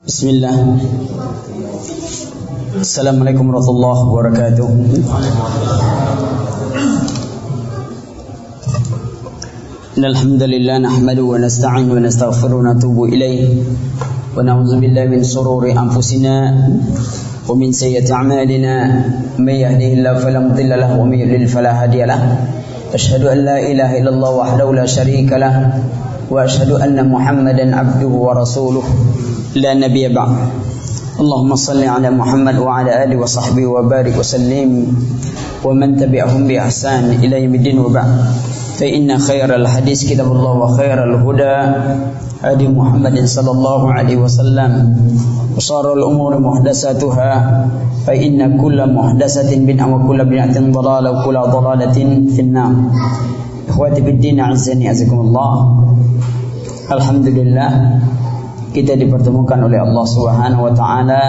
Bismillah. Assalamualaikum warahmatullahi wabarakatuh. Alhamdulillah nahmaduhu wa nasta'inu wa nastaghfiruhu wa natubu ilayh wa na'udzu billahi min shururi anfusina wa min sayyiati a'malina may yahdihillahu fala mudilla lahu wa may yudlil fala hadiya lahu. Asyhadu an la ilaha illallah wahdahu la syarika lahu wa asyhadu anna Muhammadan abduhu wa rasuluh la nabiyya ba'd. Allahumma salli ala Muhammad wa ala alihi wa sahbihi wa barik wa sallim wa man tabi'ahum bi ihsan ila yaumiddin wa ba'd. Fa inna khairal hadis kitabullah wa khairal huda hadi Muhammadin sallallahu alaihi wasallam wa sharral umuri muhdatsatuha fa inna kulla muhdatsatin bid'ah wa kulla bid'atin dhalalah wa kulla dhalalatin finnar. Ikhwati fid din, azzani azakumullah. Alhamdulillah kita dipertemukan oleh Allah Subhanahu wa taala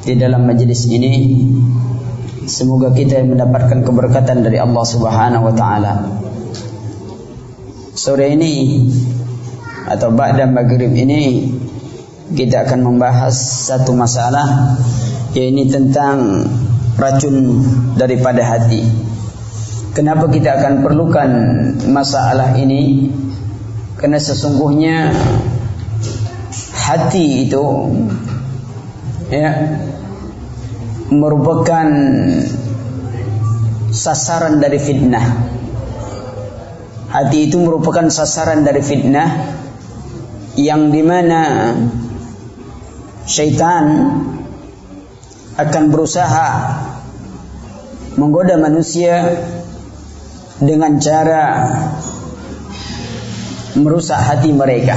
di dalam majelis ini. Semoga kita mendapatkan keberkatan dari Allah Subhanahu wa taala. Sore ini atau ba'da maghrib ini kita akan membahas satu masalah, yaitu tentang racun daripada hati. Kenapa kita akan perlukan masalah ini? Karena sesungguhnya hati itu merupakan sasaran dari fitnah. Hati itu merupakan sasaran dari fitnah yang dimana syaitan akan berusaha menggoda manusia dengan cara merusak hati mereka.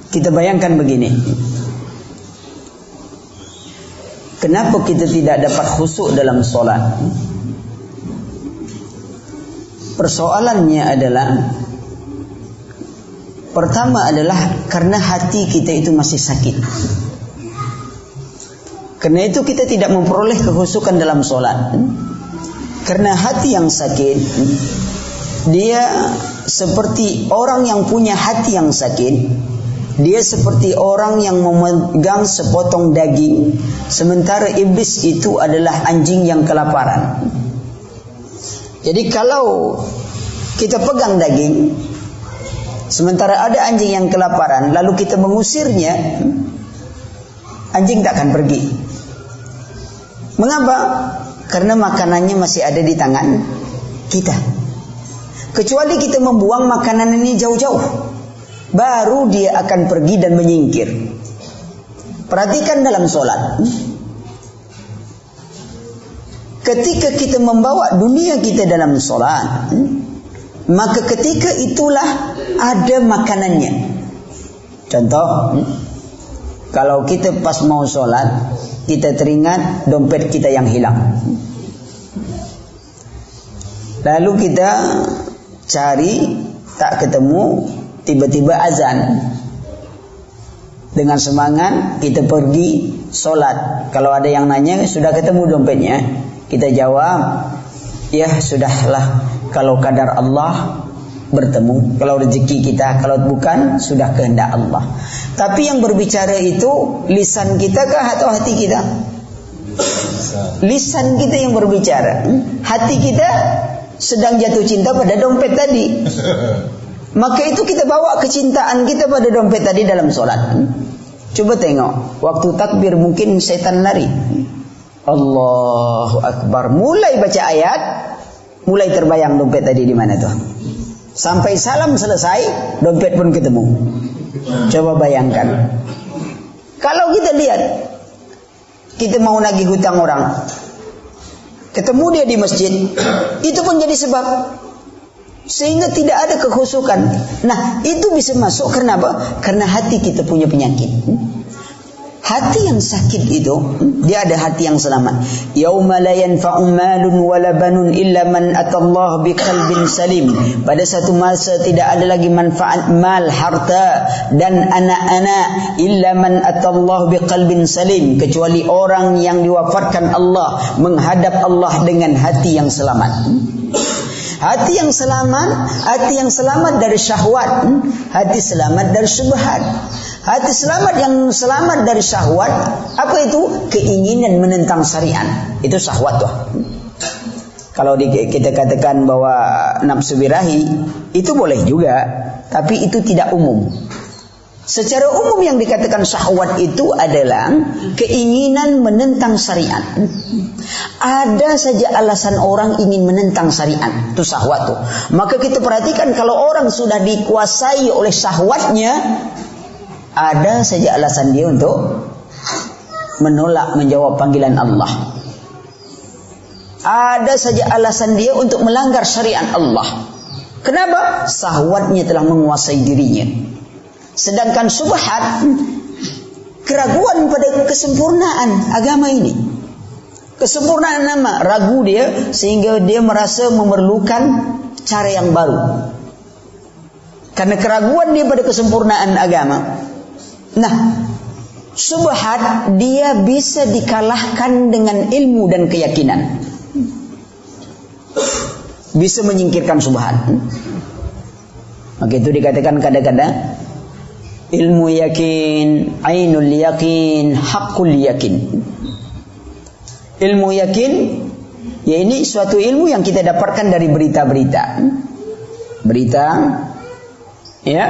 Kita bayangkan begini, kenapa kita tidak dapat khusyuk dalam sholat? Persoalannya adalah, pertama adalah karena hati kita itu masih sakit. Karena itu kita tidak memperoleh kekhusyukan dalam sholat. Karena hati yang sakit, dia seperti orang yang punya hati yang sakit. Dia seperti orang yang memegang sepotong daging, sementara iblis itu adalah anjing yang kelaparan. Jadi kalau kita pegang daging, sementara ada anjing yang kelaparan, lalu kita mengusirnya, anjing tak akan pergi. Mengapa? Karena makanannya masih ada di tangan kita. Kecuali kita membuang makanan ini jauh-jauh, baru dia akan pergi dan menyingkir. Perhatikan dalam sholat, ketika kita membawa dunia kita dalam sholat, maka ketika itulah ada makanannya. Contoh, kalau kita pas mau sholat, kita teringat dompet kita yang hilang, lalu kita cari tak ketemu, tiba-tiba azan. Dengan semangat kita pergi sholat. Kalau ada yang nanya, sudah ketemu dompetnya? Kita jawab, ya sudahlah, kalau kadar Allah bertemu, kalau rezeki kita, kalau bukan sudah kehendak Allah. Tapi yang berbicara itu lisan kita kah atau hati kita? Lisan kita yang berbicara. Hati kita sedang jatuh cinta pada dompet tadi. Maka itu kita bawa kecintaan kita pada dompet tadi dalam sholat. Coba tengok, waktu takbir mungkin setan lari. Allahu Akbar, mulai baca ayat, mulai terbayang dompet tadi di mana tuh. Sampai salam selesai, dompet pun ketemu. Coba bayangkan, kalau kita lihat, kita mau nagih hutang orang, ketemu dia di masjid, itu pun jadi sebab, sehingga tidak ada kekhusyukan. Nah, itu bisa masuk karena apa? Karena hati kita punya penyakit. Hati yang sakit itu, dia ada hati yang selamat. Yauma la yanfa'u malun wala banun illa man atallaha biqalbin salim. Pada satu masa tidak ada lagi manfaat mal, harta dan anak-anak illa man atallaha biqalbin salim, kecuali orang yang diwafatkan Allah menghadap Allah dengan hati yang selamat. Hati yang selamat dari syahwat, hati selamat dari syubhat. Hati selamat yang selamat dari syahwat, apa itu? Keinginan menentang syariat. Itu syahwat tuh. Kalau kita katakan bahwa nafsu birahi, itu boleh juga, tapi itu tidak umum. Secara umum yang dikatakan syahwat itu adalah keinginan menentang syariat. Ada saja alasan orang ingin menentang syariat, itu syahwat tuh. Maka kita perhatikan kalau orang sudah dikuasai oleh syahwatnya, ada saja alasan dia untuk menolak menjawab panggilan Allah. Ada saja alasan dia untuk melanggar syariat Allah. Kenapa? Syahwatnya telah menguasai dirinya. Sedangkan syubhat, keraguan pada kesempurnaan agama ini. Kesempurnaan nama, ragu dia sehingga dia merasa memerlukan cara yang baru. Karena keraguan dia pada kesempurnaan agama. Nah, syubhat dia bisa dikalahkan dengan ilmu dan keyakinan. Bisa menyingkirkan syubhat. Maka itu dikatakan kadang-kadang ilmu yakin, ainul yakin, hakul yakin. Ilmu yakin, ya ini suatu ilmu yang kita dapatkan dari berita-berita. Berita, ya,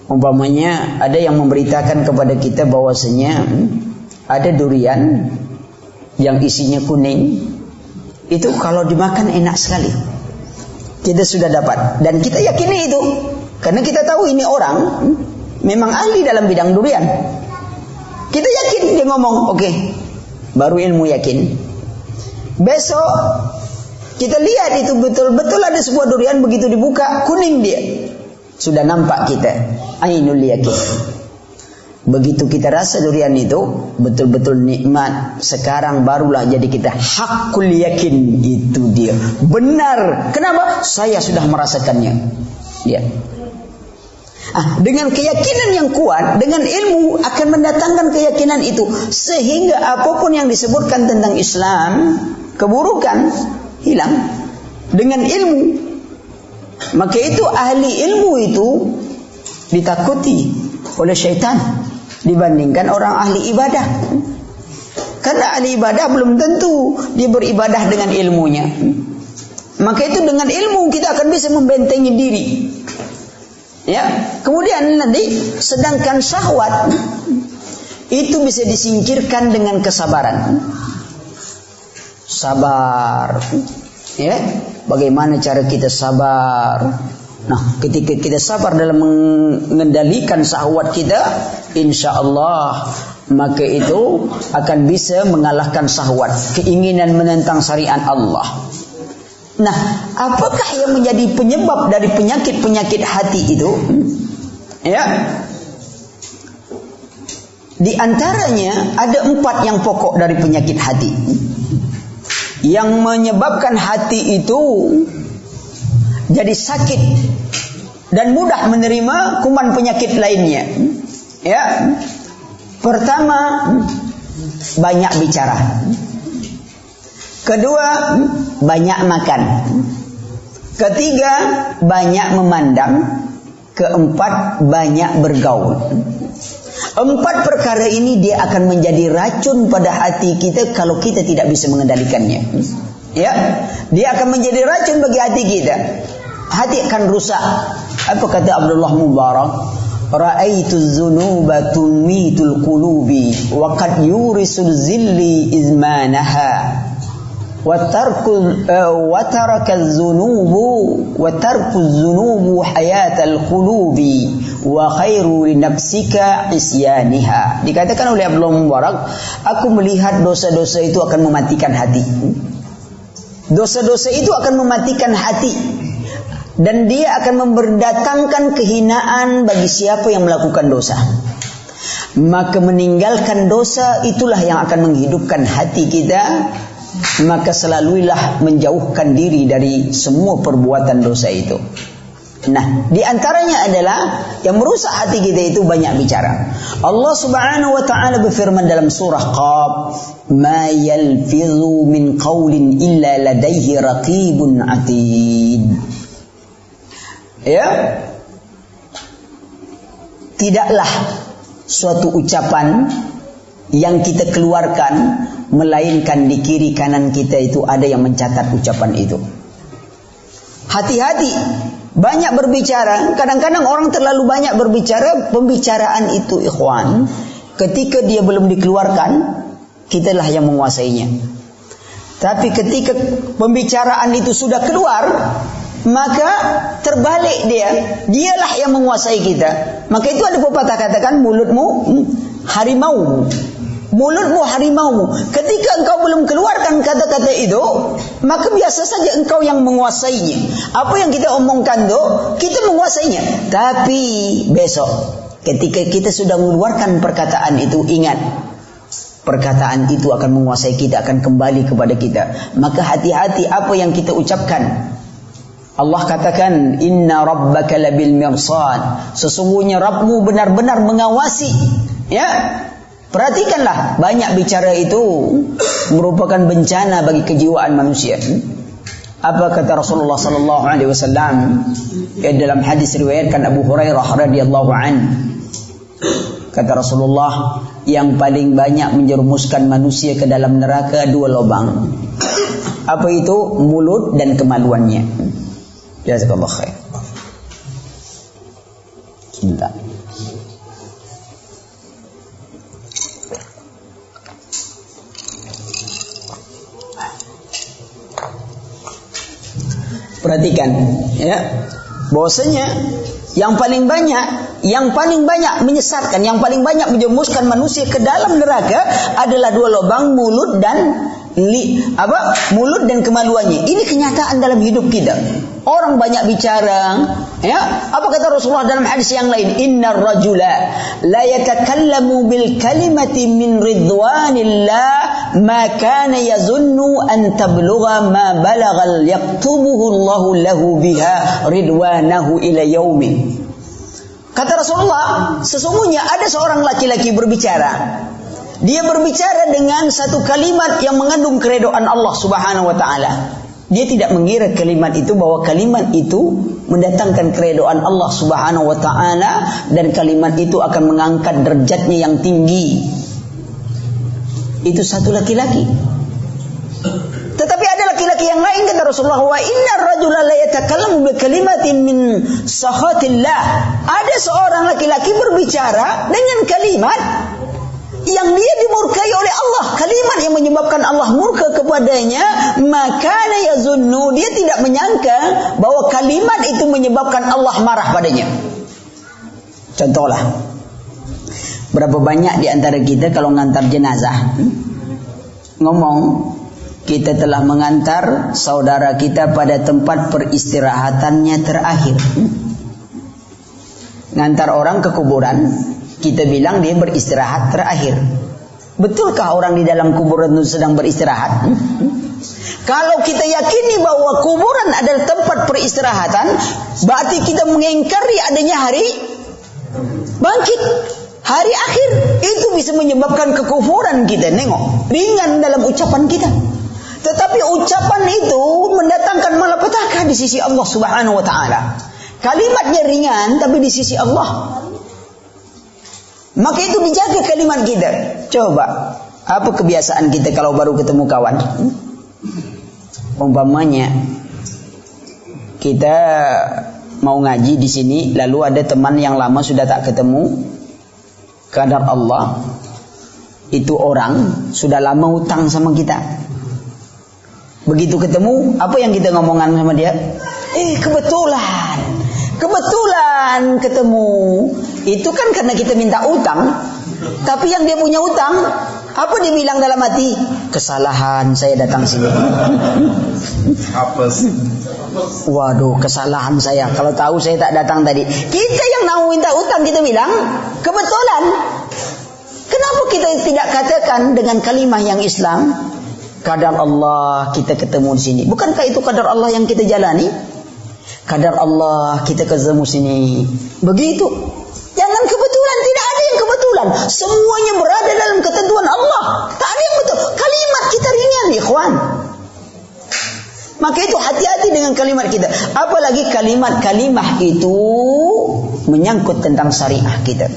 umpamanya ada yang memberitakan kepada kita bahwasanya ada durian yang isinya kuning. Itu kalau dimakan enak sekali. Kita sudah dapat dan kita yakini itu karena kita tahu ini orang memang ahli dalam bidang durian. Kita yakin dia ngomong, oke. Baru ilmu yakin. Besok kita lihat itu betul-betul ada sebuah durian, begitu dibuka kuning dia. Sudah nampak kita ainul yakin. Begitu kita rasa durian itu betul-betul nikmat, sekarang barulah jadi kita hakul yakin, itu dia. Benar. Kenapa? Saya sudah merasakannya. Lihat. Dengan keyakinan yang kuat, dengan ilmu akan mendatangkan keyakinan itu, sehingga apapun yang disebutkan tentang Islam, keburukan hilang dengan ilmu. Maka itu ahli ilmu itu ditakuti oleh syaitan dibandingkan orang ahli ibadah. Karena ahli ibadah belum tentu dia beribadah dengan ilmunya. Maka itu dengan ilmu kita akan bisa membentengi diri. Ya, kemudian nanti sedangkan syahwat itu bisa disingkirkan dengan kesabaran. Sabar. Ya, bagaimana cara kita sabar? Nah, ketika kita sabar dalam mengendalikan syahwat kita, insyaallah maka itu akan bisa mengalahkan syahwat, keinginan menentang syariat Allah. Nah, apakah yang menjadi penyebab dari penyakit-penyakit hati itu? Ya, di antaranya ada 4 yang pokok dari penyakit hati, yang menyebabkan hati itu jadi sakit dan mudah menerima kuman penyakit lainnya. Ya, pertama, banyak bicara. Kedua, banyak makan. Ketiga, banyak memandang. Keempat, banyak bergaul. 4 perkara ini dia akan menjadi racun pada hati kita kalau kita tidak bisa mengendalikannya. Ya, dia akan menjadi racun bagi hati kita. Hati akan rusak. Apa kata Abdullah Mubarak? Ra'aitu dzunuba tumitul qulubi wa qad yurisul zilli izmanaha. وترك الذنوب حياة القلوب وخير لنفسك عصيانها. Dikatakan oleh Abdullah Mubarak, aku melihat dosa-dosa itu akan mematikan hati. Dosa-dosa itu akan mematikan hati dan dia akan mendatangkan kehinaan bagi siapa yang melakukan dosa. Maka meninggalkan dosa itulah yang akan menghidupkan hati kita. Maka selaluilah menjauhkan diri dari semua perbuatan dosa itu. Nah, di antaranya adalah yang merusak hati kita itu banyak bicara. Allah Subhanahu wa taala berfirman dalam surah Qaf, "Ma yalfizu min qaulin illa ladaihi raqibun atid." Ya. Tidaklah suatu ucapan yang kita keluarkan melainkan di kiri kanan kita itu ada yang mencatat ucapan itu. Hati-hati. Banyak berbicara, kadang-kadang orang terlalu banyak berbicara. Pembicaraan itu ikhwan, ketika dia belum dikeluarkan, kitalah yang menguasainya. Tapi ketika pembicaraan itu sudah keluar, maka terbalik dialah yang menguasai kita. Maka itu ada pepatah katakan, mulutmu harimau. Mulutmu harimau. Ketika engkau belum keluarkan kata-kata itu, maka biasa saja engkau yang menguasainya. Apa yang kita omongkan itu, kita menguasainya. Tapi besok, ketika kita sudah mengeluarkan perkataan itu, ingat, perkataan itu akan menguasai kita, akan kembali kepada kita. Maka hati-hati apa yang kita ucapkan. Allah katakan, Inna rabbaka labil mirsad. Sesungguhnya Rabbmu benar-benar mengawasi. Ya. Perhatikanlah, banyak bicara itu merupakan bencana bagi kejiwaan manusia. Apa kata Rasulullah sallallahu alaihi wasallam dalam hadis riwayatkan Abu Hurairah radhiyallahu an? Kata Rasulullah, yang paling banyak menjerumuskan manusia ke dalam neraka dua lubang. Apa itu? Mulut dan kemaluannya. Jazakallahu khair. Bismillah. Perhatikan, ya, bahwasanya yang paling banyak menyesatkan, yang paling banyak menjerumuskan manusia ke dalam neraka adalah dua lubang, mulut dan mulut dan kemaluannya. Ini kenyataan dalam hidup kita. Orang banyak bicara, ya. Apa kata Rasulullah dalam hadis yang lain? Innar rajula la yatakallamu bil kalimati min ridwanillah ma kana yazunnu an tablugha ma balagal yaktubuhu Allahu lahu biha ridwanahu ila yaumin. Kata Rasulullah, sesungguhnya ada seorang laki-laki berbicara. Dia berbicara dengan satu kalimat yang mengandung keridhaan Allah Subhanahu wa taala. Dia tidak mengira kalimat itu bahwa kalimat itu mendatangkan keridhaan Allah Subhanahu wa taala dan kalimat itu akan mengangkat derajatnya yang tinggi. Itu satu laki-laki. Tetapi ada laki-laki yang lain, kata Rasulullah, wa innar rajula la yatakallamu bi kalimatin min sakhatillah. Ada seorang laki-laki berbicara dengan kalimat yang dia dimurkai oleh Allah, kalimat yang menyebabkan Allah murka kepadanya. Maka yazunnu, dia tidak menyangka bahwa kalimat itu menyebabkan Allah marah padanya. Contohlah, berapa banyak di antara kita kalau ngantar jenazah ngomong, kita telah mengantar saudara kita pada tempat peristirahatannya terakhir. Ngantar orang ke kuburan, kita bilang dia beristirahat terakhir. Betulkah orang di dalam kuburan itu sedang beristirahat? Kalau kita yakini bahwa kuburan adalah tempat peristirahatan, berarti kita mengingkari adanya hari bangkit, hari akhir. Itu bisa menyebabkan kekufuran kita. Nengok, ringan dalam ucapan kita. Tetapi ucapan itu mendatangkan malapetaka di sisi Allah Subhanahu wa taala. Kalimatnya ringan, tapi di sisi Allah, maka itu dijaga kalimat kita. Coba, apa kebiasaan kita kalau baru ketemu kawan? Umpamanya kita mau ngaji di sini, lalu ada teman yang lama sudah tak ketemu. Kadar Allah, itu orang sudah lama hutang sama kita. Begitu ketemu, apa yang kita ngomongkan sama dia? Kebetulan ketemu. Itu kan karena kita minta utang. Tapi yang dia punya utang, apa dia bilang dalam hati? Kesalahan saya datang sini. Apa sih? Waduh, kesalahan saya. Kalau tahu saya tak datang tadi. Kita yang mau minta utang, kita bilang kebetulan. Kenapa kita tidak katakan dengan kalimah yang Islam? Kadar Allah kita ketemu di sini. Bukankah itu kadar Allah yang kita jalani? Kadar Allah kita ketemu sini. Begitu. Jangan kebetulan, tidak ada yang kebetulan. Semuanya berada dalam ketentuan Allah. Tak ada yang betul. Kalimat kita ringan, ikhwan. Maka itu hati-hati dengan kalimat kita. Apalagi kalimat-kalimat itu menyangkut tentang syariah kita,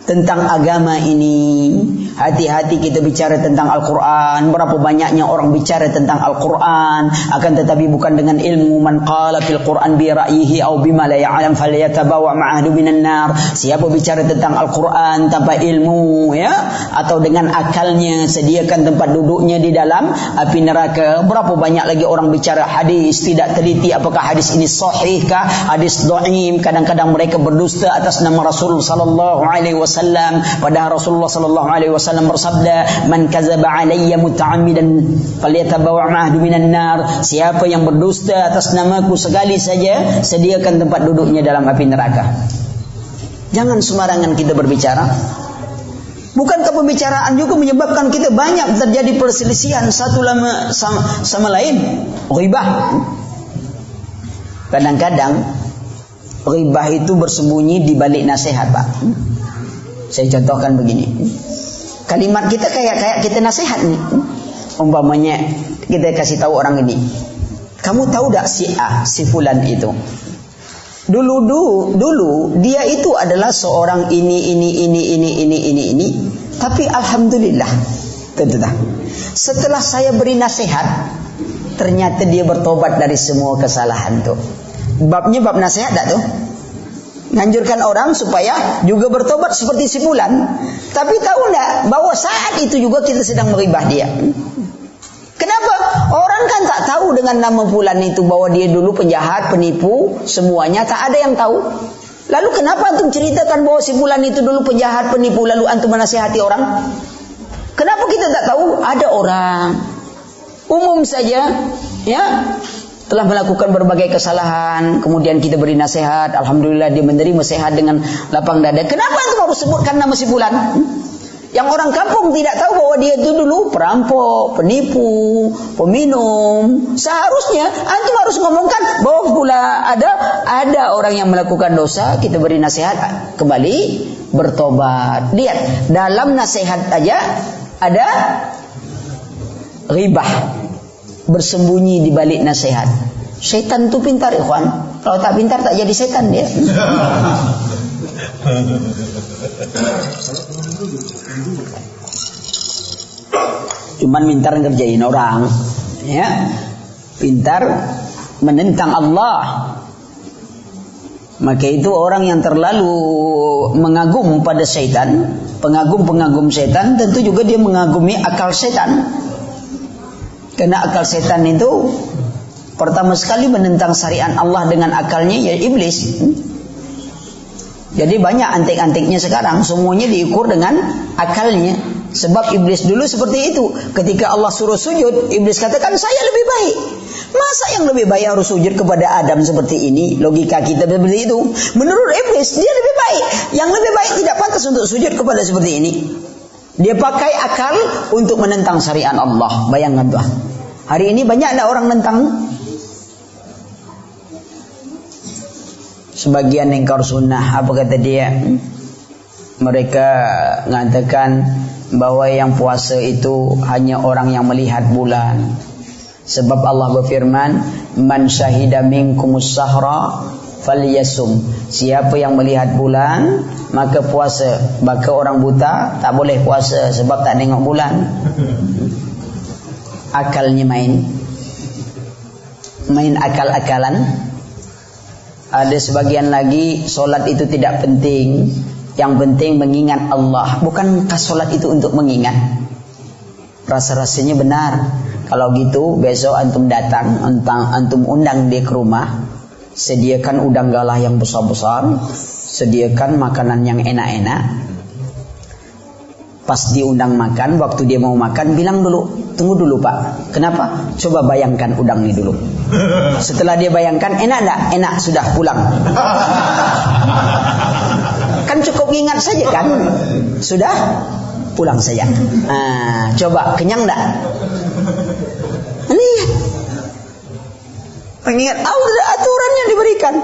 tentang agama ini. Hati-hati kita bicara tentang Al-Quran. Berapa banyaknya orang bicara tentang Al-Quran, akan tetapi bukan dengan ilmu. Man qala fil Quran bi ra'yihi aw bima la ya'lam falyatabawa ma'ahdu minan nar. Siapa bicara tentang Al-Quran tanpa ilmu, ya, atau dengan akalnya, sediakan tempat duduknya di dalam api neraka. Berapa banyak lagi orang bicara hadis, tidak teliti apakah hadis ini sahih kah, hadis dhaif. Kadang-kadang mereka berdusta atas nama Rasulullah sallallahu alaihi wasallam, padahal Rasulullah sallallahu alaihi wasallam bersabda, man kadzaba alayya muta'ammidan falyatabawa ma'ahdu minan nar. Siapa yang berdusta atas namaku sekali saja, sediakan tempat duduknya dalam api neraka. Jangan sembarangan kita berbicara. Bukankah pembicaraan juga menyebabkan kita banyak terjadi perselisihan satu sama lain? Ghibah. Kadang-kadang ghibah itu bersembunyi di balik nasihat, Pak. Saya contohkan begini. Kalimat kita kayak kita nasihat nih. Umpamanya kita kasih tahu orang ini, kamu tahu tak si A, si fulan itu, dulu dia itu adalah seorang ini. Tapi alhamdulillah, setelah saya beri nasihat, ternyata dia bertobat dari semua kesalahan tuh. Babnya bab nasihat tak tuh? Nganjurkan orang supaya juga bertobat seperti si fulan. Tapi tahu enggak bahwa saat itu juga kita sedang meribah dia? Kenapa? Orang kan tak tahu dengan nama fulan itu bahwa dia dulu penjahat, penipu, semuanya tak ada yang tahu. Lalu kenapa antum ceritakan bahwa si fulan itu dulu penjahat, penipu, lalu antum menasihati orang? Kenapa kita tak tahu? Ada orang umum saja, ya, telah melakukan berbagai kesalahan, kemudian kita beri nasihat, alhamdulillah dia menerima nasihat dengan lapang dada. Kenapa antum harus sebutkan nama si fulan? Yang orang kampung tidak tahu bahwa dia itu dulu perampok, penipu, peminum. Seharusnya antum harus ngomongkan bahwa pula ada orang yang melakukan dosa, kita beri nasihat, kembali bertobat. Lihat, dalam nasihat aja ada ghibah bersembunyi di balik nasihat. Setan itu pintar, ikhwan. Kalau tak pintar tak jadi setan dia. Cuman pintar ngerjain orang, ya. Pintar menentang Allah. Maka itu orang yang terlalu mengagum pada setan, pengagum setan, tentu juga dia mengagumi akal setan. Karena akal setan itu pertama sekali menentang syariat Allah dengan akalnya, ya iblis. Jadi banyak antik-antiknya sekarang, semuanya diukur dengan akalnya. Sebab iblis dulu seperti itu. Ketika Allah suruh sujud, iblis katakan saya lebih baik. Masa yang lebih baik harus sujud kepada Adam seperti ini? Logika kita seperti itu. Menurut iblis dia lebih baik. Yang lebih baik tidak pantas untuk sujud kepada seperti ini. Dia pakai akal untuk menentang syariat Allah. Bayangkan tuh. Hari ini banyak ada orang nentang. Sebagian ingkar sunnah, apa kata dia? Mereka mengatakan bahwa yang puasa itu hanya orang yang melihat bulan. Sebab Allah berfirman, "Man syahida minkumus sahra falyasum." Siapa yang melihat bulan, maka puasa. Maka orang buta tak boleh puasa sebab tak tengok bulan. Akalnya main akal-akalan. Ada sebagian lagi solat itu tidak penting, yang penting mengingat Allah. Bukankah solat itu untuk mengingat? Rasa-rasanya benar. Kalau gitu besok antum datang, antum undang dia ke rumah, sediakan udang galah yang besar-besar, sediakan makanan yang enak-enak. Pas diundang makan, waktu dia mau makan, bilang dulu, tunggu dulu Pak. Kenapa? Coba bayangkan udang ini dulu. Setelah dia bayangkan, enak enggak? Enak, sudah pulang. Kan cukup ingat saja kan? Sudah pulang saja. Coba kenyang enggak? Lihat. Mengingat ada aturan yang diberikan.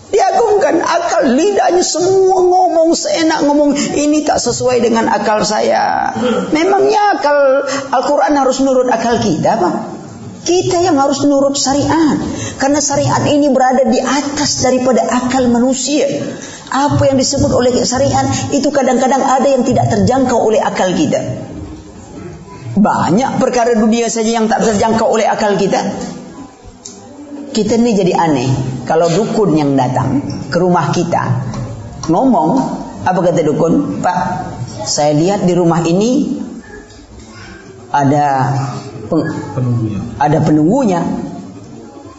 Diagungkan akal lidahnya semua ngomong seenak ngomong, ini tak sesuai dengan akal saya. Memangnya akal Al-Quran harus nurut akal kita, Pak? Kita yang harus nurut syariat. Karena syariat ini berada di atas daripada akal manusia. Apa yang disebut oleh syariat itu kadang-kadang ada yang tidak terjangkau oleh akal kita. Banyak perkara dunia saja yang tak terjangkau oleh akal kita. Kita ini jadi aneh. Kalau dukun yang datang ke rumah kita ngomong, apa kata dukun? Pak, saya lihat di rumah ini ada penunggunya.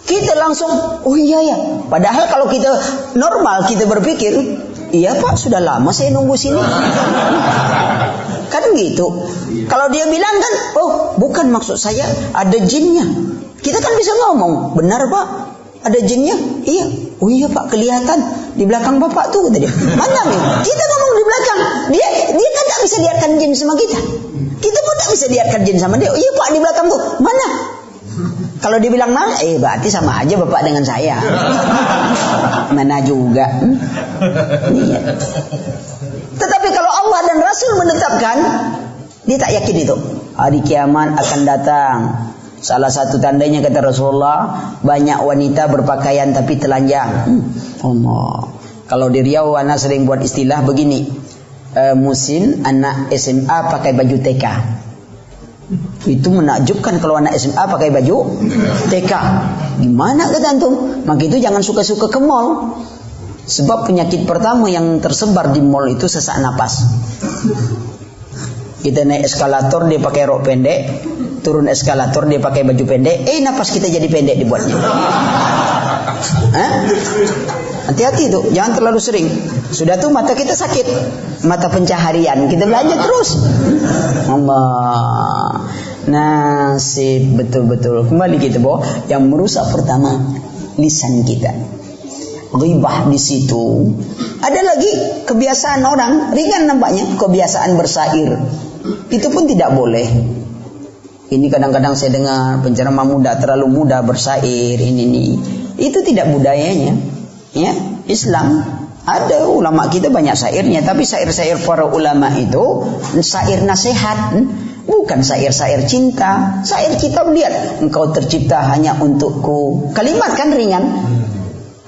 Kita langsung, oh iya ya. Padahal kalau kita normal, kita berpikir, iya Pak, sudah lama saya nunggu sini. Kan gitu. Kalau dia bilang kan, oh bukan maksud saya, ada jinnya. Kita kan bisa ngomong, benar Pak, ada jinnya? Iya. Oh iya Pak, kelihatan di belakang Bapak tuh, kata dia. Mana nih? Kita ngomong di belakang. Dia kan tak bisa lihatkan jin sama kita. Kita pun tak bisa lihatkan jin sama dia. Oh iya Pak, di belakang tuh. Mana? Kalau dibilang mana? Berarti sama aja Bapak dengan saya. Mana juga. Iya. Tetapi kalau Allah dan Rasul menetapkan, dia tak yakin itu. Hari kiamat akan datang. Salah satu tandanya kata Rasulullah, banyak wanita berpakaian tapi telanjang. Allah. Kalau di Riau anak sering buat istilah begini, musim anak SMA pakai baju TK. Itu menakjubkan kalau anak SMA pakai baju TK. Gimana kata antum? Maka itu jangan suka-suka ke mall. Sebab penyakit pertama yang tersebar di mall itu sesak napas. Kita naik eskalator dia pakai rok pendek, turun eskalator dia pakai baju pendek, napas kita jadi pendek dibuatnya. Hati-hati itu, jangan terlalu sering. Sudah tuh mata kita sakit, mata pencaharian, kita belanja terus. Allah, nasib betul-betul. Kembali kita bahwa yang merusak pertama lisan kita. Ghibah di situ. Ada lagi kebiasaan orang ringan nampaknya, kebiasaan bersair. Itu pun tidak boleh. Ini kadang-kadang saya dengar penceramah muda terlalu muda bersair ini. Itu tidak budayanya. Ya, Islam ada ulama kita banyak syairnya, tapi syair-syair para ulama itu syair nasihat, bukan syair-syair cinta. Syair kita lihat, engkau tercipta hanya untukku. Kalimat kan ringan.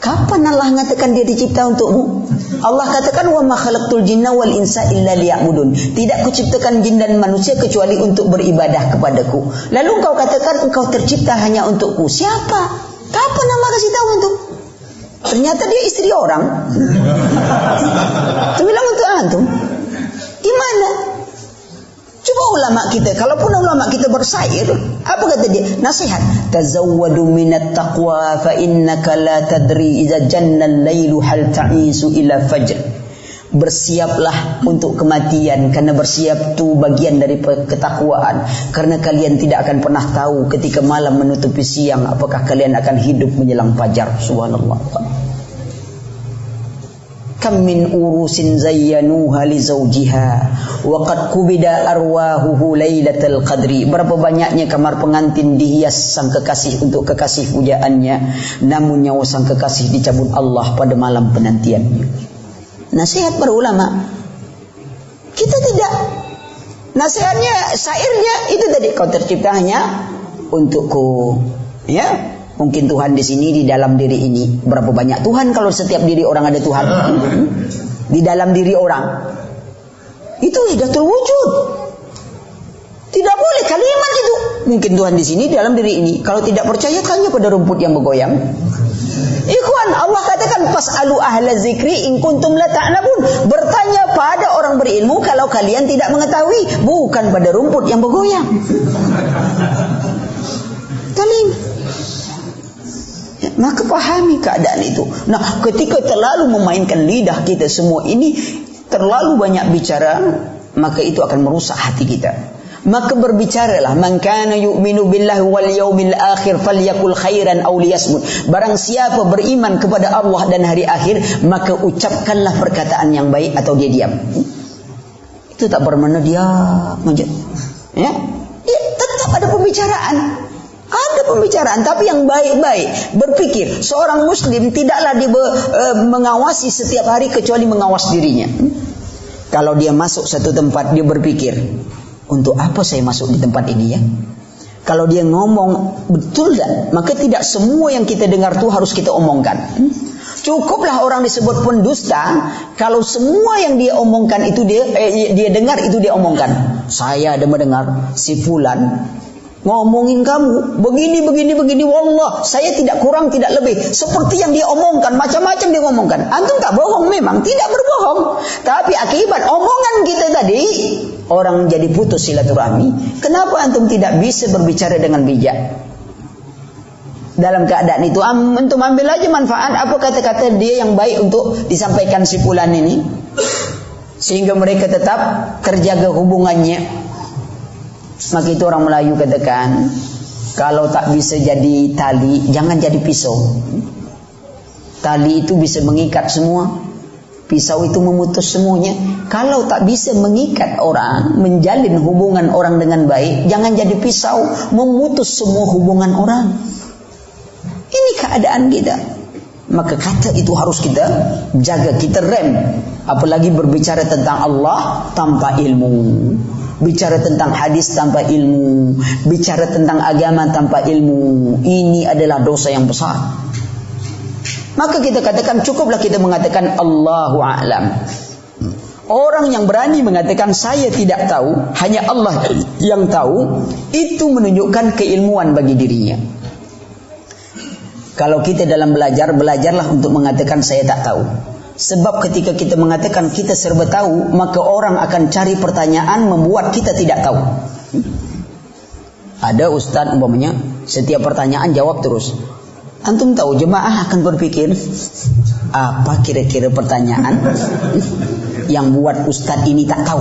Kapan Allah mengatakan dia dicipta untukmu? Allah katakan wa ma khalaqtul jinna wal insa illa liya'budun. Tidak kuciptakan jin dan manusia kecuali untuk beribadah kepadaku. Lalu engkau katakan engkau tercipta hanya untukku. Siapa? Kapan Allah kasih tahu untuk? Ternyata dia istri orang. Itu bilang untuk antum. Gimana? Coba ulama kita, kalaupun ulama kita bersair, apa kata dia? Nasihat. Tazawwadu minat taqwa fa innaka la tadri idza janna al-lailu hal ta'isu ila fajr. Bersiaplah untuk kematian, karena bersiap itu bagian dari ketakwaan. Karena kalian tidak akan pernah tahu ketika malam menutupi siang, apakah kalian akan hidup menjelang fajar. Subhanallah. Kam min urusin zayyanuha li zawjiha wa qad kubida arwahuhu lailatul qadri. Berapa banyaknya kamar pengantin dihias sang kekasih untuk kekasih pujaannya, namun nyawa sang kekasih dicabut Allah pada malam penantiannya. Nasihat para ulama. Kita tidak. Nasihatnya, syairnya itu tadi, kau tercipta hanya untukku. Ya. Mungkin Tuhan di sini, di dalam diri ini. Berapa banyak Tuhan kalau setiap diri orang ada Tuhan? Di dalam diri orang. Itu sudah terwujud. Tidak boleh kalimat itu. Mungkin Tuhan di sini, di dalam diri ini. Kalau tidak percaya, tanya pada rumput yang bergoyang. Ikhwan, Allah katakan fas'alu ahla zikri in kuntum la ta'lamun. Bertanya pada orang berilmu kalau kalian tidak mengetahui, bukan pada rumput yang bergoyang. Kalian maka pahami keadaan itu. Nah, ketika terlalu memainkan lidah kita semua ini, terlalu banyak bicara, maka itu akan merusak hati kita. Maka berbicaralah, man kana yu'minu billahi wal yaumil akhir falyakul khairan aw liyasmut. Barang siapa beriman kepada Allah dan hari akhir, maka ucapkanlah perkataan yang baik atau dia diam. Itu tak bermakna diam aja. Ya, tetap ada pembicaraan. Ada pembicaraan, tapi yang baik-baik. Berpikir, seorang muslim tidaklah mengawasi setiap hari kecuali mengawas dirinya. Kalau dia masuk satu tempat, dia berpikir, untuk apa saya masuk di tempat ini ya? Kalau dia ngomong betul tak? Maka tidak semua yang kita dengar itu harus kita omongkan. Cukuplah orang disebut pendusta kalau semua yang dia omongkan itu dia dengar itu dia omongkan. Saya ada mendengar si fulan ngomongin kamu begini, wallah saya tidak kurang tidak lebih seperti yang dia omongkan, macam-macam dia ngomongkan. Antum tak bohong, memang tidak berbohong, tapi akibat omongan kita tadi orang jadi putus silaturahmi. Kenapa antum tidak bisa berbicara dengan bijak? Dalam keadaan itu antum ambil aja manfaat apa kata-kata dia yang baik untuk disampaikan si fulan ini, sehingga mereka tetap terjaga hubungannya. Maka itu orang Melayu katakan, kalau tak bisa jadi tali, jangan jadi pisau. Tali itu bisa mengikat semua, pisau itu memutus semuanya. Kalau tak bisa mengikat orang, menjalin hubungan orang dengan baik, jangan jadi pisau, memutus semua hubungan orang. Ini keadaan kita. Maka kata itu harus kita jaga, kita rem. Apalagi berbicara tentang Allah tanpa ilmu, bicara tentang hadis tanpa ilmu, bicara tentang agama tanpa ilmu. Ini adalah dosa yang besar. Maka kita katakan, cukuplah kita mengatakan Allahu a'lam. Orang yang berani mengatakan saya tidak tahu, hanya Allah yang tahu, itu menunjukkan keilmuan bagi dirinya. Kalau kita dalam belajar, belajarlah untuk mengatakan saya tak tahu. Sebab ketika kita mengatakan kita serba tahu, maka orang akan cari pertanyaan membuat kita tidak tahu. Ada ustaz umpamanya, setiap pertanyaan jawab terus. Antum tahu jemaah akan berpikir, apa kira-kira pertanyaan yang buat ustaz ini tak tahu?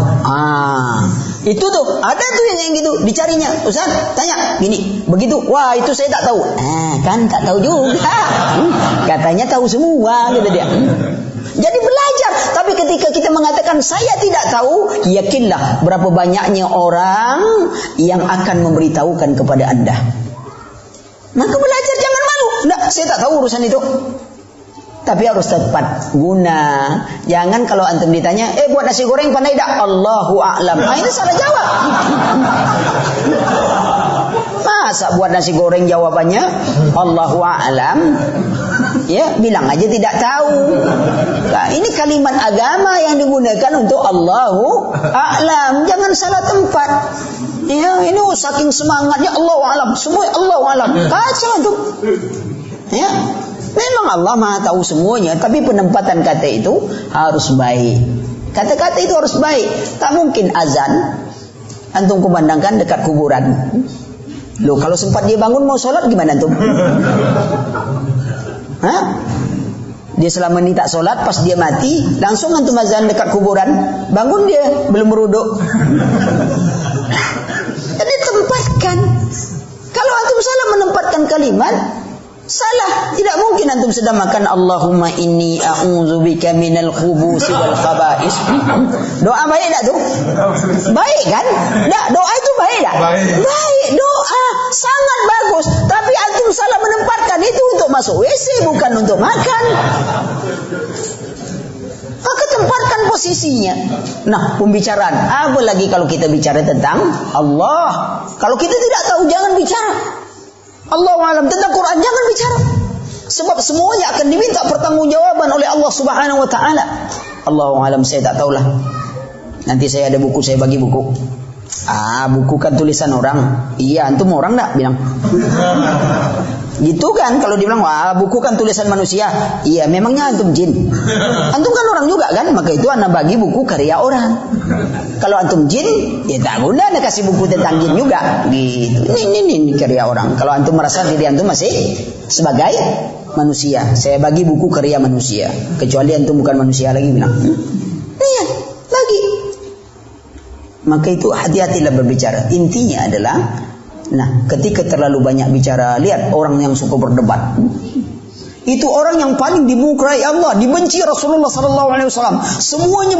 Itu tuh, ada tuh yang gitu, dicarinya. Ustaz tanya gini, begitu, wah itu saya tak tahu. Kan tak tahu juga. Katanya tahu semua, gitu dia. Jadi belajar. Tapi ketika kita mengatakan saya tidak tahu, yakinlah berapa banyaknya orang yang akan memberitahukan kepada anda. Maka belajar, jangan malu. Enggak, saya tak tahu urusan itu. Tapi harus tepat guna. Jangan kalau antum ditanya, buat nasi goreng pandai tak? Allahu a'lam. Itu salah jawab. Masa buat nasi goreng jawabannya Allahu a'lam? Ya, bilang aja tidak tahu. Nah, ini kalimat agama yang digunakan untuk Allahu a'lam. Jangan salah tempat. Ya, ini saking semangatnya Allahu a'lam, semua Allahu a'lam. Kacau itu. Ya. Memang Allah Maha tahu semuanya, tapi penempatan kata itu harus baik. Kata-kata itu harus baik. Tak mungkin azan antum kumandangkan dekat kuburan. Loh, kalau sempat dia bangun mau sholat gimana antum? Dia selama ini tak sholat, pas dia mati langsung antum azan dekat kuburan, bangun dia belum meruduk. Jadi tempatkan. Kalau antum salah menempatkan kalimat, salah. Tidak mungkin antum sedang makan Allahumma inni a'udzubika minal khubusi wal khaba'is. Doa baik tak tuh? Baik kan? Nah, doa itu baik tak? Baik, doa sangat bagus. Tapi antum salah menempatkan itu untuk masuk WC, bukan untuk makan. Maka tempatkan posisinya. Nah, pembicaraan. Apa lagi kalau kita bicara tentang Allah? Kalau kita tidak tahu, jangan bicara. Allahu a'lam tentang Quran, jangan bicara. Sebab semuanya akan diminta pertanggungjawaban oleh Allah Subhanahu wa taala. Allahu a'lam, saya tak tahulah. Nanti saya ada buku, saya bagi buku. Buku kan tulisan orang. Iya, antum orang tak? Bilang. Gitu kan, kalau dibilang buku kan tulisan manusia. Iya, memangnya antum jin. Antum kan orang juga kan, maka itu anak bagi buku karya orang. Kalau antum jin, ya tak guna anda kasih buku tentang jin juga. Gitu. Ini karya orang. Kalau antum merasa diri antum masih sebagai manusia, saya bagi buku karya manusia. Kecuali antum bukan manusia lagi, bilang. Iya, bagi. Maka itu hati-hatilah berbicara. Intinya adalah, nah, ketika terlalu banyak bicara, lihat orang yang suka berdebat. Itu orang yang paling dimurkai Allah, dibenci Rasulullah sallallahu alaihi wasallam. Semuanya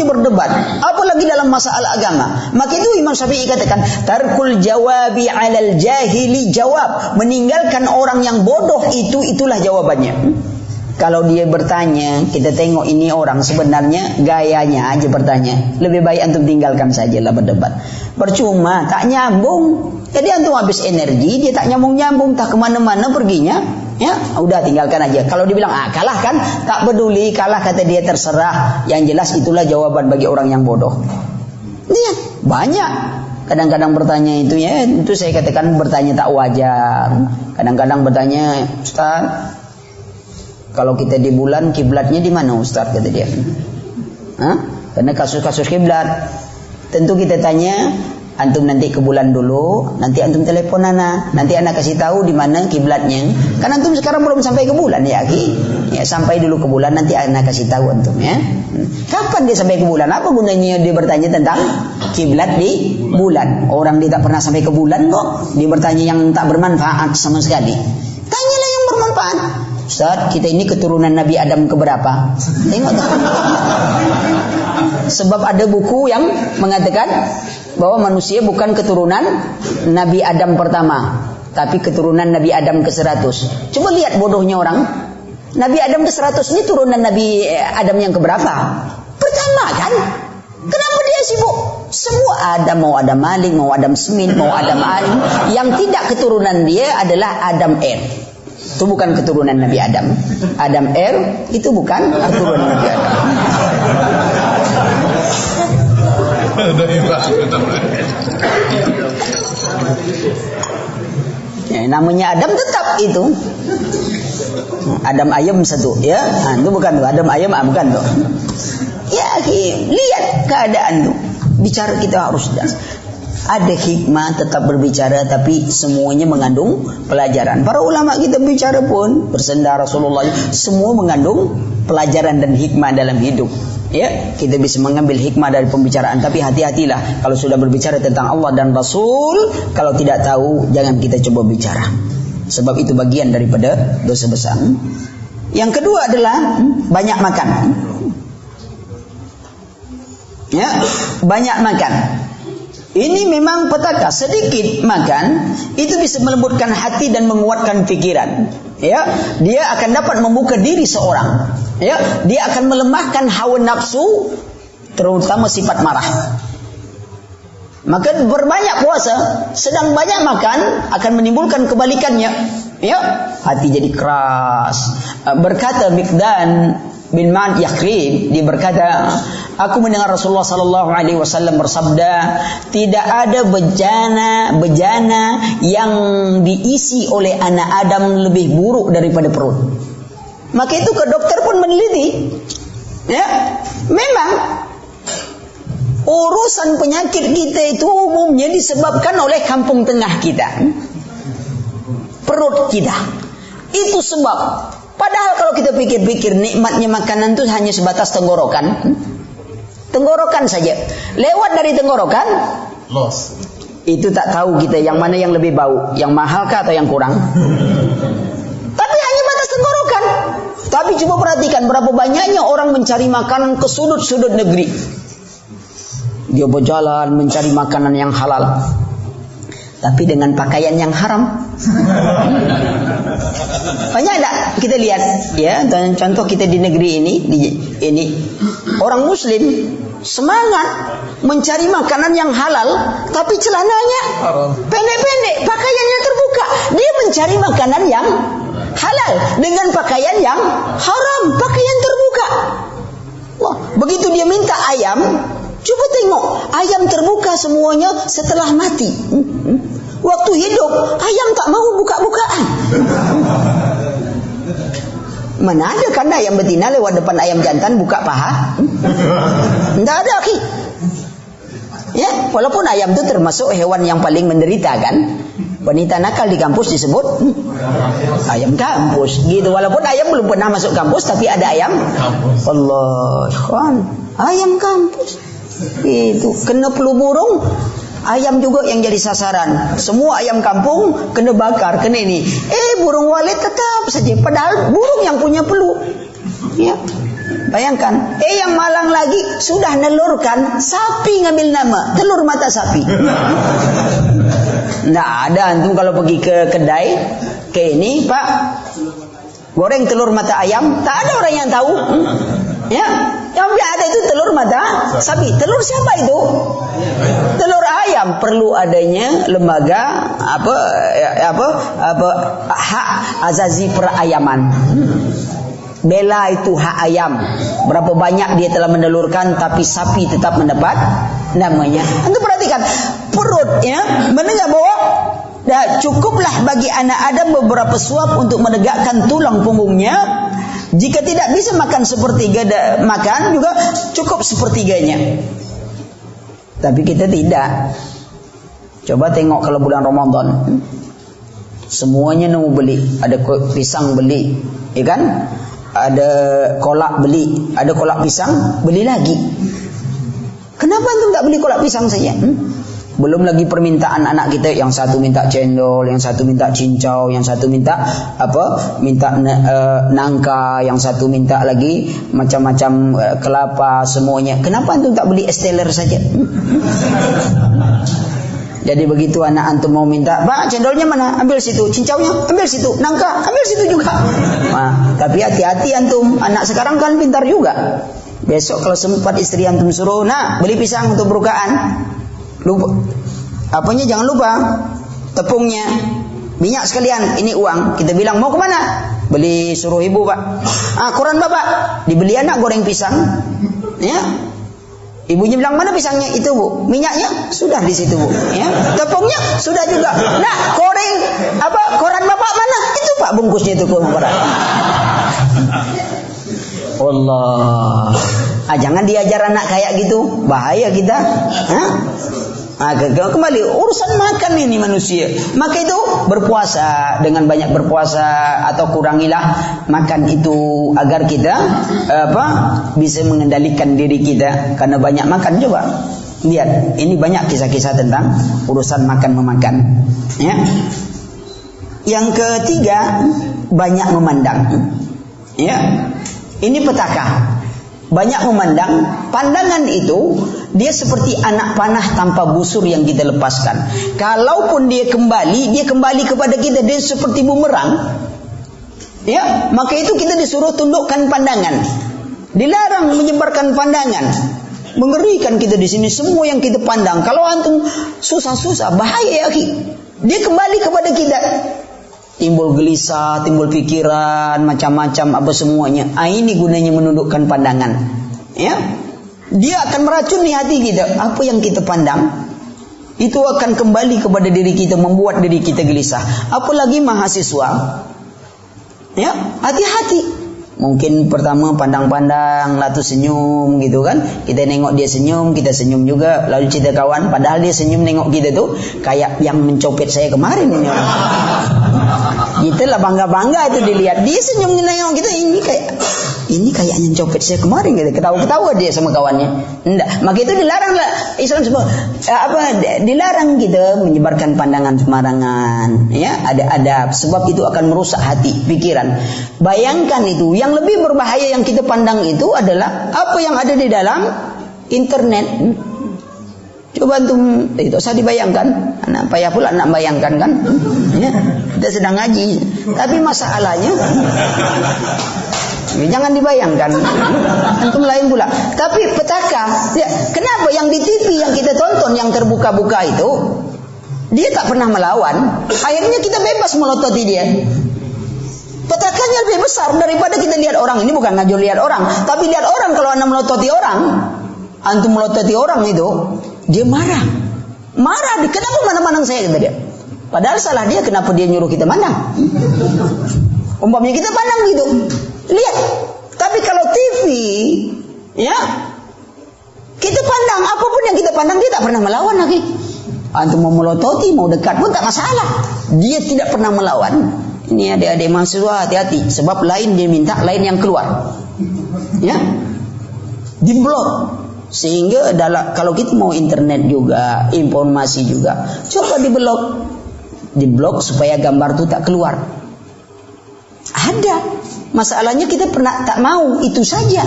berdebat. Apalagi dalam masalah agama. Maka itu Imam Syafi'i katakan, tarkul jawabi 'alal jahili jawab. Meninggalkan orang yang bodoh itulah jawabannya. Kalau dia bertanya, kita tengok ini orang sebenarnya gayanya aja bertanya. Lebih baik antum tinggalkan sajalah berdebat. Percuma, tak nyambung. Jadi antum habis energi, dia tak nyambung, tak kemana-mana perginya. Ya, udah tinggalkan aja. Kalau dibilang kalah kan, tak peduli, kalah kata dia terserah. Yang jelas itulah jawaban bagi orang yang bodoh. Lihat, banyak. Kadang-kadang bertanya itu ya, itu saya katakan bertanya tak wajar. Kadang-kadang bertanya, Ustaz, kalau kita di bulan kiblatnya di mana Ustaz, kata dia. Karena kasus-kasus kiblat. Tentu kita tanya, antum nanti ke bulan dulu, nanti antum telepon anak, nanti anak kasih tahu di mana kiblatnya. Kan antum sekarang belum sampai ke bulan ya, Ki. Ya, sampai dulu ke bulan, nanti anak kasih tahu antum ya. Kapan dia sampai ke bulan? Apa gunanya dia bertanya tentang kiblat di bulan? Orang dia tak pernah sampai ke bulan kok. Dia bertanya yang tak bermanfaat sama sekali. Tanyalah yang bermanfaat. Ustaz, kita ini keturunan Nabi Adam keberapa? Tengok tak? Sebab ada buku yang mengatakan bahwa manusia bukan keturunan Nabi Adam pertama, tapi keturunan Nabi Adam ke-100. Coba lihat bodohnya orang. Nabi Adam ke-100 ini turunan Nabi Adam yang keberapa? Pertama kan? Kenapa dia sibuk? Semua Adam, mau Adam Malik, mau Adam Smith, mau Adam Ali. Yang tidak keturunan dia adalah Adam R. Itu bukan keturunan Nabi Adam. Adam R itu bukan keturunan Nabi Adam. Ya, namanya Adam tetap itu. Adam ayam satu, ya. Itu bukan tuh. Adam ayam bukan tuh. Ya, lihat keadaan tuh. Bicara kita harus jelas. Ada hikmah tetap berbicara, tapi semuanya mengandung pelajaran. Para ulama kita bicara pun bersenda Rasulullah, semua mengandung pelajaran dan hikmah dalam hidup. Ya, kita bisa mengambil hikmah dari pembicaraan, tapi hati-hatilah kalau sudah berbicara tentang Allah dan Rasul, kalau tidak tahu jangan kita coba bicara. Sebab itu bagian daripada dosa besar. Yang kedua adalah banyak makan. Ya, banyak makan. Ini memang petaka, sedikit makan itu bisa melembutkan hati dan menguatkan pikiran. Ya, dia akan dapat membuka diri seorang. Ya, dia akan melemahkan hawa nafsu, terutama sifat marah. Maka berbanyak puasa, sedang banyak makan akan menimbulkan kebalikannya. Ya, hati jadi keras. Berkata Miqdan bin Ma'ad Yakrib, dia berkata, aku mendengar Rasulullah sallallahu alaihi wasallam bersabda, tidak ada bejana yang diisi oleh anak Adam lebih buruk daripada perut. Maka itu ke dokter pun meneliti. Ya, memang urusan penyakit kita itu umumnya disebabkan oleh kampung tengah kita. Perut kita. Itu sebab. Padahal kalau kita pikir-pikir nikmatnya makanan itu hanya sebatas tenggorokan. Tenggorokan saja. Lewat dari tenggorokan, loss. Itu tak tahu kita yang mana yang lebih bau, yang mahal kah atau yang kurang. Tapi hanya batas tenggorokan. Tapi coba perhatikan berapa banyaknya orang mencari makanan ke sudut-sudut negeri. Dia berjalan mencari makanan yang halal, tapi dengan pakaian yang haram. Banyak tak kita lihat ya, dan contoh kita di negeri ini orang muslim semangat mencari makanan yang halal, tapi celananya pendek-pendek, pakaiannya terbuka. Dia mencari makanan yang halal dengan pakaian yang haram, pakaian terbuka. Wah, begitu dia minta ayam, coba tengok, ayam terbuka semuanya setelah mati. Waktu hidup, ayam tak mau buka-bukaan. Mana ada kan ayam betina lewat depan ayam jantan buka paha? Tidak ada, Ki. Ya, walaupun ayam itu termasuk hewan yang paling menderita kan. Wanita nakal di kampus disebut ayam kampus. Gitu, walaupun ayam belum pernah masuk kampus, tapi ada ayam Allah, ayam kampus. Itu kena flu burung Ayam juga yang jadi sasaran. Semua ayam kampung kena bakar, kena ini. Burung walet tetap saja. Padahal burung yang punya peluk. Ya. Bayangkan. Yang malang lagi sudah nelurkan, sapi ngambil nama. Telur mata sapi. Nggak ada antum kalau pergi ke kedai, ke ini, Pak, goreng telur mata ayam, tak ada orang yang tahu. Ya, yang ada itu telur mata sapi. Telur siapa itu? Telur ayam. Perlu adanya lembaga hak azazi perayaman. Bela itu hak ayam. Berapa banyak dia telah menelurkan, tapi sapi tetap mendapat namanya. Anda perhatikan perutnya mendengar bahwa cukuplah bagi anak Adam beberapa suap untuk menegakkan tulang punggungnya. Jika tidak bisa makan sepertiga, makan juga cukup sepertiganya. Tapi kita tidak. Coba tengok kalau bulan Ramadan, semuanya nemu beli. Ada pisang beli, ya kan? Ada kolak beli, ada kolak pisang beli lagi. Kenapa antum tak beli kolak pisang saja? Belum lagi permintaan anak kita, yang satu minta cendol, yang satu minta cincau, yang satu minta nangka, yang satu minta lagi macam-macam kelapa, semuanya. Kenapa antum tak beli es teler saja? Jadi begitu anak antum mau minta, Pak, cendolnya mana? Ambil situ. Cincaunya ambil situ. Nangka ambil situ juga. Tapi hati-hati antum, anak sekarang kan pintar juga. Besok kalau sempat istri antum suruh, nak beli pisang untuk bukaan, lupa, apanya jangan lupa, tepungnya, minyak sekalian, ini uang. Kita bilang mau kemana? Beli, suruh ibu, Pak. Koran bapak, dibeli anak goreng pisang, ya. Ibunya bilang, mana pisangnya? Itu, Bu. Minyaknya sudah di situ, Bu. Ya. Tepungnya sudah juga. Nah, goreng koran bapak mana? Itu, Pak, bungkusnya itu koran. Allah. Jangan diajar anak kayak gitu, bahaya kita. Kembali urusan makan ini manusia. Maka itu berpuasa, dengan banyak berpuasa atau kurangilah makan itu agar kita bisa mengendalikan diri kita. Karena banyak makan, coba lihat, ini banyak kisah-kisah tentang urusan makan memakan. Ya. Yang ketiga, banyak memandang. Ya. Ini petaka. Banyak memandang. Pandangan itu dia seperti anak panah tanpa busur yang kita lepaskan. Kalaupun dia kembali kepada kita, dia seperti bumerang. Ya, maka itu kita disuruh tundukkan pandangan. Dilarang menyebarkan pandangan. Mengerikan kita di sini, semua yang kita pandang. Kalau antum susah-susah, bahaya ya, dia kembali kepada kita. Timbul gelisah, timbul pikiran, macam-macam apa semuanya. Ini gunanya menundukkan pandangan. Ya, dia akan meracuni hati kita. Apa yang kita pandang itu akan kembali kepada diri kita, membuat diri kita gelisah. Apalagi mahasiswa. Ya, hati-hati. Mungkin pertama pandang-pandang, lalu senyum gitu kan. Kita nengok dia senyum, kita senyum juga. Lalu cerita kawan, padahal dia senyum nengok kita tuh kayak yang mencopet saya kemarin ini orang. Kita lah bangga-bangga itu dilihat. Dia senyum nengok kita, ini kayak yang copet saya kemarin gitu. Ketawa-ketawa dia sama kawannya. Enggak. Maka itu dilarang lah Islam semua. Dilarang kita menyebarkan pandangan sembarangan. Ya, ada adab, sebab itu akan merusak hati, pikiran. Bayangkan itu, yang lebih berbahaya yang kita pandang itu adalah apa yang ada di dalam internet. Coba antum, itu saya dibayangkan. Anak payah pula nak bayangkan kan? Ya, kita sedang ngaji, tapi masalahnya jangan dibayangkan. Antum lain pula. Tapi petaka, ya, kenapa yang di TV yang kita tonton yang terbuka-buka itu dia tak pernah melawan? Akhirnya kita bebas melototi dia. Petakanya lebih besar daripada kita lihat orang. Ini bukan ngajur lihat orang, tapi lihat orang. Kalau anda melototi orang, antum melototi orang itu, dia marah. Kenapa mana-mana saya, kata dia. Padahal salah dia, kenapa dia nyuruh kita mandang? Umpamanya kita pandang gitu, lihat. Tapi kalau TV, ya, kita pandang, apapun yang kita pandang, dia tak pernah melawan lagi. Antum mau melototi, mau dekat pun tak masalah. Dia tidak pernah melawan. Ini adik-adik mahasiswa hati-hati, sebab lain dia minta, lain yang keluar. Ya, diblok. Sehingga kalau kita mau internet juga, informasi juga, coba diblok supaya gambar itu tak keluar. Ada. Masalahnya kita pernah tak mau, itu saja.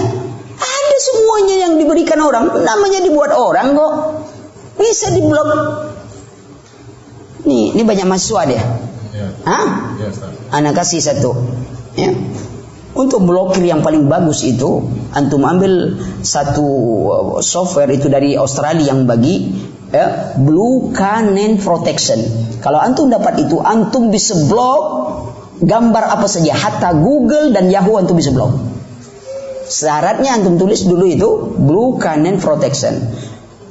Ada semuanya yang diberikan orang, namanya dibuat orang kok. Bisa diblok. Ini banyak mahasiswa dia. Hah? Anak kasih satu. Ya. Untuk blokir yang paling bagus itu, antum ambil satu software itu dari Australia yang bagi Blue Canon Protection. Kalau antum dapat itu, antum bisa blok gambar apa saja, hatta Google dan Yahoo antum bisa blok. Syaratnya antum tulis dulu itu Blue Canon Protection.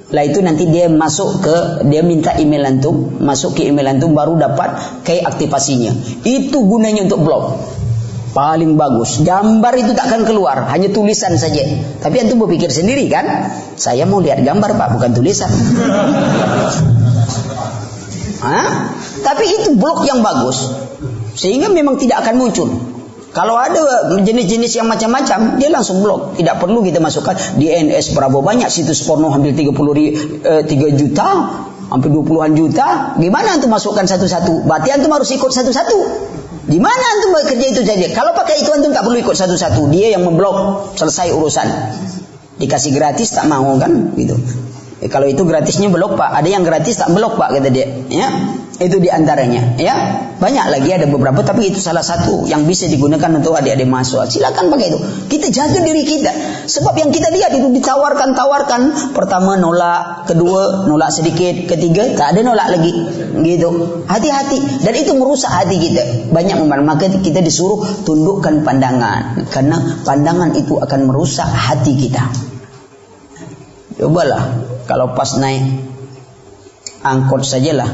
Lah itu nanti dia dia minta email antum, masuk ke email antum baru dapat kayak aktivasinya. Itu gunanya untuk blok. Paling bagus. Gambar itu tak akan keluar, hanya tulisan saja. Tapi antum berpikir sendiri kan? Saya mau lihat gambar Pak, bukan tulisan. Tapi itu blok yang bagus. Sehingga memang tidak akan muncul. Kalau ada jenis-jenis yang macam-macam, dia langsung blok. Tidak perlu kita masukkan DNS berapa banyak situs porno, hampir 3 juta, hampir 20-an juta. Gimana antum masukkan satu-satu? Berarti antum harus ikut satu-satu. Di mana antum bekerja itu saja? Kalau pakai itu antum tak perlu ikut satu-satu. Dia yang memblok, selesai urusan. Dikasih gratis tak mau kan? Gitu. Kalau itu gratisnya blok Pak. Ada yang gratis tak blok Pak kata dia. Ya, itu diantaranya. Ya, banyak lagi ada beberapa. Tapi itu salah satu yang bisa digunakan untuk adik-adik mahasiswa. Silakan pakai itu. Kita jaga diri kita. Sebab yang kita lihat itu ditawarkan. Pertama nolak, kedua nolak sedikit, ketiga tak ada nolak lagi. Gitu. Hati-hati. Dan itu merusak hati kita. Banyak maka kita disuruh tundukkan pandangan. Karena pandangan itu akan merusak hati kita. Cobalah. Kalau pas naik angkot sajalah,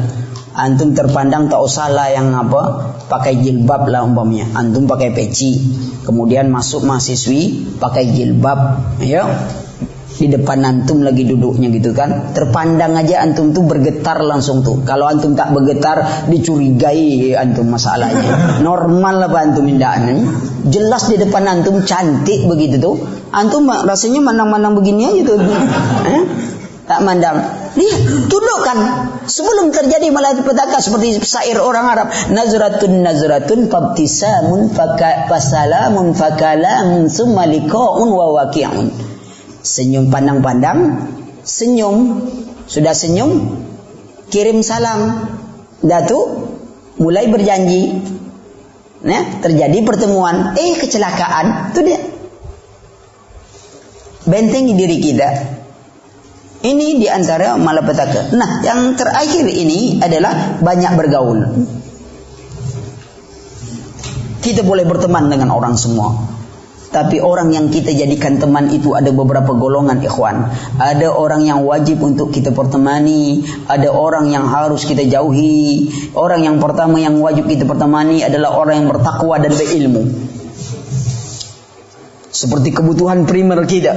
antum terpandang tak usahlah yang pakai jilbab lah umpamanya. Antum pakai peci, kemudian masuk mahasiswi pakai jilbab, ya. Di depan antum lagi duduknya gitu kan, terpandang aja antum tuh bergetar langsung tuh. Kalau antum tak bergetar dicurigai antum masalahnya. Normal lah antum indahnya. Jelas di depan antum cantik begitu tuh. Antum rasanya mandang-mandang begini aja tuh. Tak mandang. Lihat, tundukkan. Sebelum terjadi malapetaka seperti syair orang Arab, nazratun fabtisamun fasalamun fakalamun summa liqa'un wa waqi'un. Senyum pandang-pandang, senyum, sudah senyum, kirim salam. Datu mulai berjanji. Nah, terjadi pertemuan, kecelakaan. Itu dia. Bentengi diri kita. Ini diantara malapetaka. Nah, yang terakhir ini adalah banyak bergaul. Kita boleh berteman dengan orang semua. Tapi orang yang kita jadikan teman itu ada beberapa golongan, ikhwan. Ada orang yang wajib untuk kita pertemani. Ada orang yang harus kita jauhi. Orang yang pertama yang wajib kita pertemani adalah orang yang bertakwa dan berilmu. Seperti kebutuhan primer kita.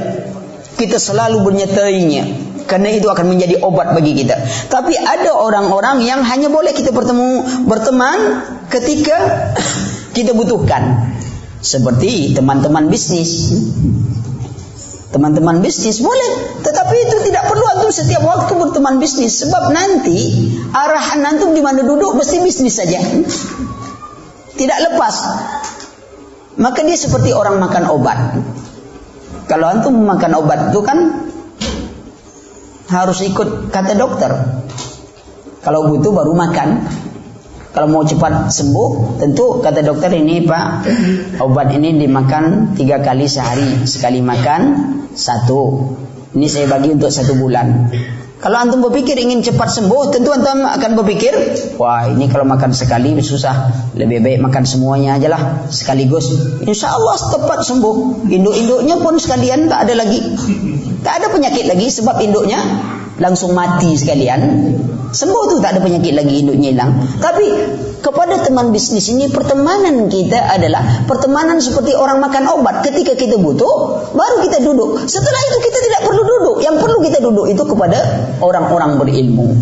Kita selalu menyertainya. Karena itu akan menjadi obat bagi kita. Tapi ada orang-orang yang hanya boleh kita berteman ketika kita butuhkan. Seperti teman-teman bisnis. Teman-teman bisnis boleh, tetapi itu tidak perlu antum setiap waktu berteman bisnis. Sebab nanti arahan antum di mana duduk mesti bisnis saja. Tidak lepas. Maka dia seperti orang makan obat. Kalau antum makan obat itu kan harus ikut kata dokter. Kalau butuh baru makan. Kalau mau cepat sembuh, tentu kata dokter ini Pak, obat ini dimakan 3 kali sehari. Sekali makan 1. Ini saya bagi untuk 1 bulan. Kalau antum berpikir ingin cepat sembuh, tentu antum akan berpikir, wah ini kalau makan sekali susah. Lebih baik makan semuanya aja lah sekaligus. Insya Allah tepat sembuh. Induk-induknya pun sekalian tak ada lagi. Tak ada penyakit lagi sebab induknya langsung mati sekalian. Sembuh tuh tak ada penyakit lagi, induknya hilang. Tapi kepada teman bisnis ini pertemanan kita adalah pertemanan seperti orang makan obat. Ketika kita butuh, baru kita duduk. Setelah itu kita tidak perlu duduk. Yang perlu kita duduk itu kepada orang-orang berilmu.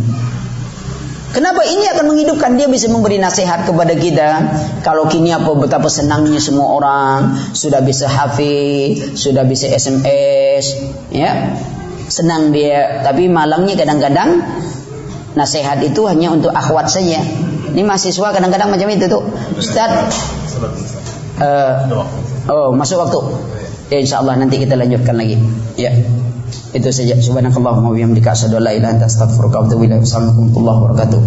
Kenapa ini akan menghidupkan? Dia bisa memberi nasihat kepada kita. Kalau kini betapa senangnya semua orang sudah bisa hafiz, sudah bisa SMS, ya. senang dia, tapi malangnya kadang-kadang nasihat itu hanya untuk akhwat saja. Ini mahasiswa kadang-kadang macam itu tuh, Ustaz. Masuk waktu. Ya, insyaallah nanti kita lanjutkan lagi. Ya. Itu saja. Subhanakallahumma wa bihamdika asyhadu an la ilaha illa anta astaghfiruka wa atubu ilaik. Wassalamualaikum warahmatullahi wabarakatuh.